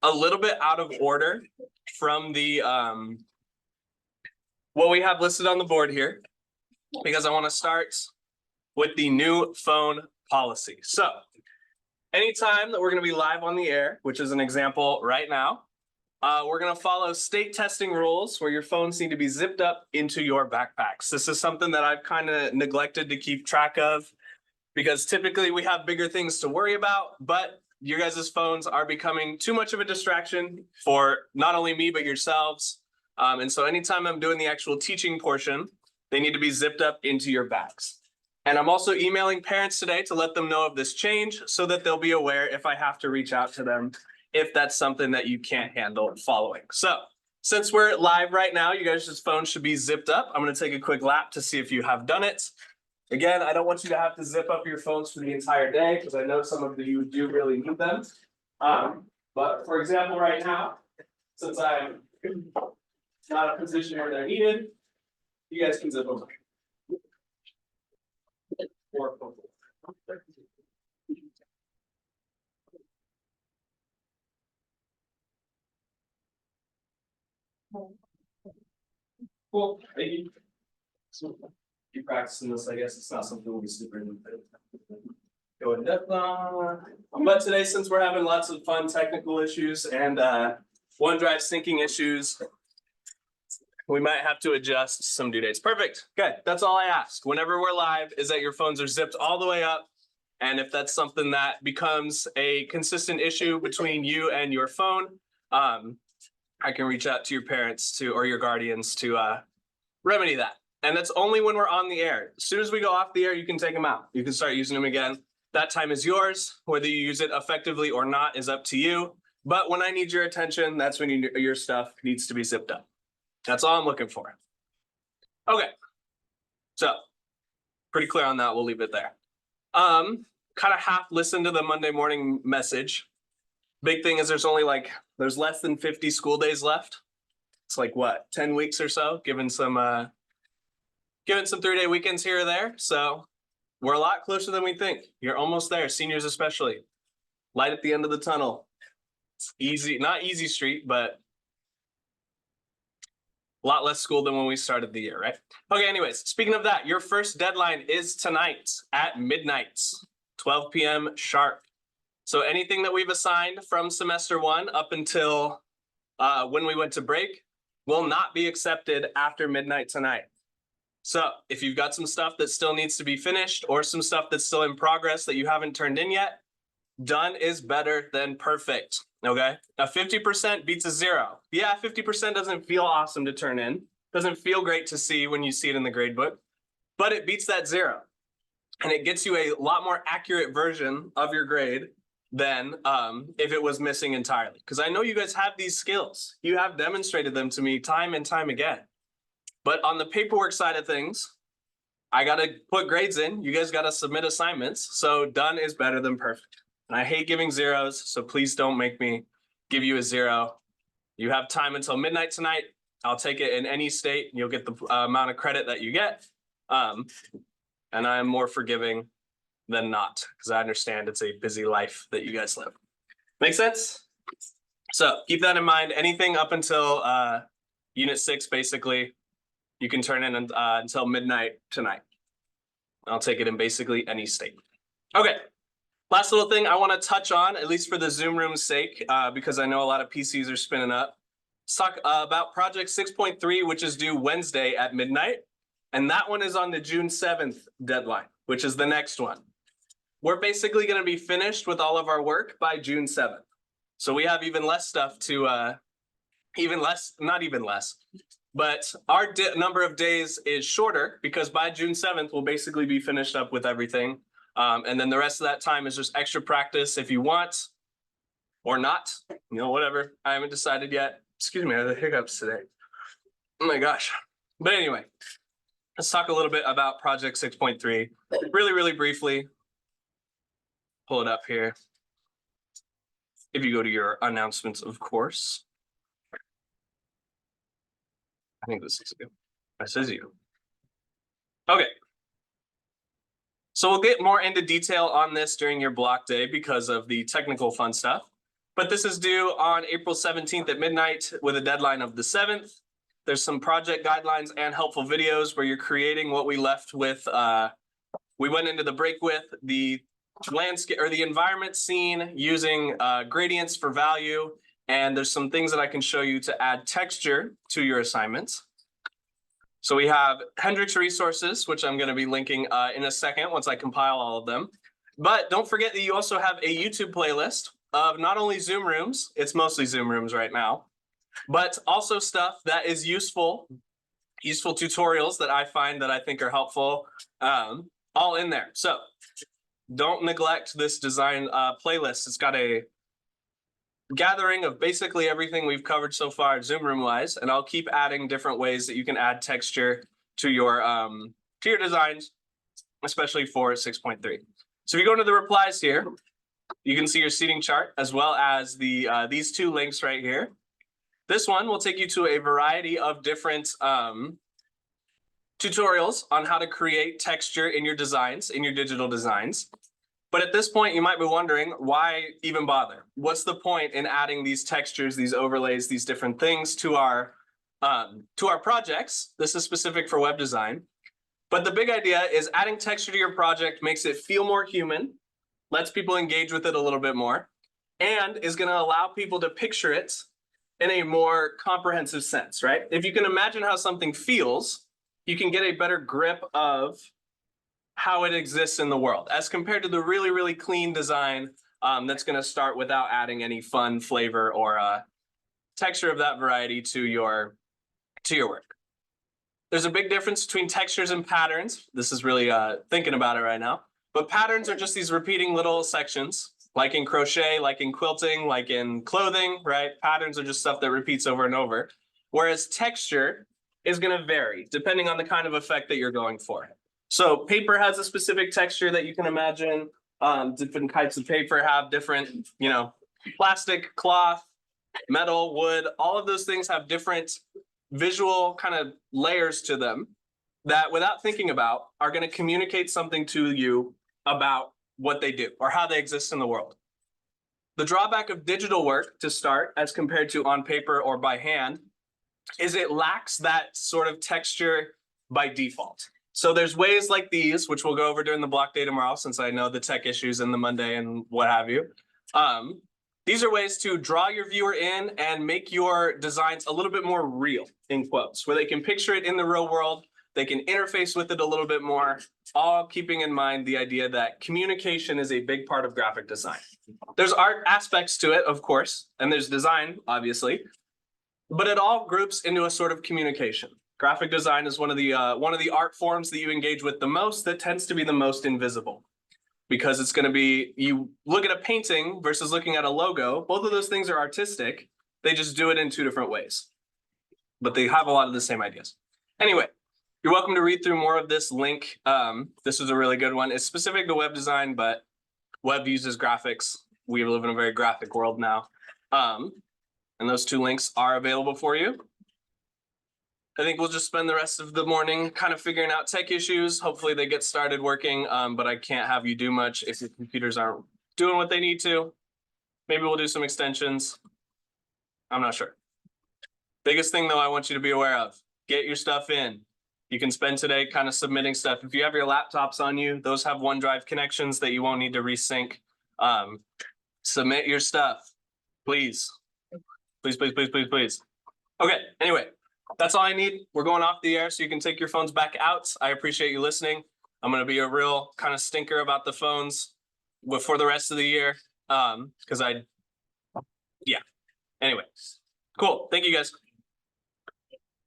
a little bit out of order from the what we have listed on the board here, because I want to start with the new phone policy. So anytime that we're going to be live on the air, which is an example right now, we're going to follow state testing rules where your phones need to be zipped up into your backpacks. This is something that I've kind of neglected to keep track of because typically we have bigger things to worry about, but your guys' phones are becoming too much of a distraction for not only me, but yourselves. And so anytime I'm doing the actual teaching portion, they need to be zipped up into your bags. And I'm also emailing parents today to let them know of this change so that they'll be aware if I have to reach out to them if that's something that you can't handle following. So since we're live right now, you guys' phones should be zipped up. I'm going to take a quick lap to see if you have done it. Again, I don't want you to have to zip up your phones for the entire day because I know some of you do really need them. But for example, right now, since I'm not in a position where they're needed, you guys can zip them. Cool. Thank you. Keep practicing this. I guess it's not something we'll be super into. Go in depth on. But today, since we're having lots of fun technical issues and OneDrive syncing issues, we might have to adjust some due dates. Perfect. Okay, that's all I ask. Whenever we're live, is that your phones are zipped all the way up. And if that's something that becomes a consistent issue between you and your phone, I can reach out to your parents or your guardians to remedy that. And that's only when we're on the air. As soon as we go off the air, you can take them out. You can start using them again. That time is yours. Whether you use it effectively or not is up to you. But when I need your attention, that's when your stuff needs to be zipped up. That's all I'm looking for. Okay. So pretty clear on that. We'll leave it there. Kind of half listen to the Monday morning message. Big thing is there's less than 50 school days left. It's like what, 10 weeks or so, given some 3-day weekends here or there. So we're a lot closer than we think. You're almost there, seniors especially. Light at the end of the tunnel. It's easy, not easy street, but a lot less school than when we started the year, right? Okay, anyways, speaking of that, your first deadline is tonight at midnight, 12 p.m. sharp. So anything that we've assigned from semester 1 up until when we went to break will not be accepted after midnight tonight. So if you've got some stuff that still needs to be finished or some stuff that's still in progress that you haven't turned in yet, done is better than perfect. Okay, a 50% beats a 0. Yeah, 50% doesn't feel awesome to turn in. Doesn't feel great to see when you see it in the grade book, but it beats that 0. And it gets you a lot more accurate version of your grade than if it was missing entirely. Because I know you guys have these skills. You have demonstrated them to me time and time again. But on the paperwork side of things, I got to put grades in. You guys got to submit assignments. So done is better than perfect. And I hate giving zeros, so please don't make me give you a 0. You have time until midnight tonight. I'll take it in any state. You'll get the amount of credit that you get. And I'm more forgiving than not, because I understand it's a busy life that you guys live. Make sense? So keep that in mind. Anything up until Unit 6, basically, you can turn in until midnight tonight. I'll take it in basically any state. Okay. Last little thing I want to touch on, at least for the Zoom room's sake, because I know a lot of PCs are spinning up. Let's talk about Project 6.3, which is due Wednesday at midnight. And that one is on the June 7th deadline, which is the next one. We're basically going to be finished with all of our work by June 7th. So we have even less stuff to, not even less, but our number of days is shorter because by June 7th, we'll basically be finished up with everything. And then the rest of that time is just extra practice if you want or not, whatever. I haven't decided yet. Excuse me, I have the hiccups today. Oh my gosh. But anyway, let's talk a little bit about Project 6.3 really, really briefly. Pull it up here. If you go to your announcements, of course. I think this is you. This is you. Okay. So we'll get more into detail on this during your block day because of the technical fun stuff. But this is due on April 17th at midnight with a deadline of the 7th. There's some project guidelines and helpful videos where you're creating what we left with. We went into the break with the landscape or the environment scene using gradients for value. And there's some things that I can show you to add texture to your assignments. So we have Hendrix resources, which I'm going to be linking in a second once I compile all of them. But don't forget that you also have a YouTube playlist of not only Zoom rooms, it's mostly Zoom rooms right now, but also stuff that is useful tutorials that I find that I think are helpful, all in there. So don't neglect this design playlist. It's got a gathering of basically everything we've covered so far Zoom room wise, and I'll keep adding different ways that you can add texture to your designs, especially for 6.3. So if you go into the replies here, you can see your seating chart as well as the these two links right here. This one will take you to a variety of different tutorials on how to create texture in your designs, in your digital designs. But at this point, you might be wondering, why even bother? What's the point in adding these textures, these overlays, these different things to our projects? This is specific for web design. But the big idea is adding texture to your project makes it feel more human, lets people engage with it a little bit more, and is going to allow people to picture it in a more comprehensive sense, right? If you can imagine how something feels, you can get a better grip of how it exists in the world as compared to the really, really clean design that's going to start without adding any fun flavor or texture of that variety to your work. There's a big difference between textures and patterns. This is really thinking about it right now. But patterns are just these repeating little sections, like in crochet, like in quilting, like in clothing, right? Patterns are just stuff that repeats over and over. Whereas texture is going to vary depending on the kind of effect that you're going for. So paper has a specific texture that you can imagine. Different types of paper have different, plastic, cloth, metal, wood, all of those things have different visual kind of layers to them that without thinking about are going to communicate something to you about what they do or how they exist in the world. The drawback of digital work to start as compared to on paper or by hand is it lacks that sort of texture by default. So there's ways like these, which we'll go over during the block day tomorrow, since I know the tech issues in the Monday and what have you. These are ways to draw your viewer in and make your designs a little bit more real, in quotes, where they can picture it in the real world. They can interface with it a little bit more, all keeping in mind the idea that communication is a big part of graphic design. There's art aspects to it, of course, and there's design, obviously, but it all groups into a sort of communication. Graphic design is one of the art forms that you engage with the most that tends to be the most invisible, because it's going to be, you look at a painting versus looking at a logo. Both of those things are artistic. They just do it in two different ways, but they have a lot of the same ideas. Anyway, you're welcome to read through more of this link. This is a really good one. It's specific to web design, but web uses graphics. We live in a very graphic world now. And those two links are available for you. I think we'll just spend the rest of the morning kind of figuring out tech issues. Hopefully they get started working, but I can't have you do much if your computers aren't doing what they need to. Maybe we'll do some extensions. I'm not sure. Biggest thing though I want you to be aware of, get your stuff in. You can spend today kind of submitting stuff. If you have your laptops on you, those have OneDrive connections that you won't need to resync. Submit your stuff, please. Please, please, please, please, please. Okay, anyway. That's all I need. We're going off the air so you can take your phones back out. I appreciate you listening. I'm going to be a real kind of stinker about the phones for the rest of the year. Anyway, cool. Thank you guys.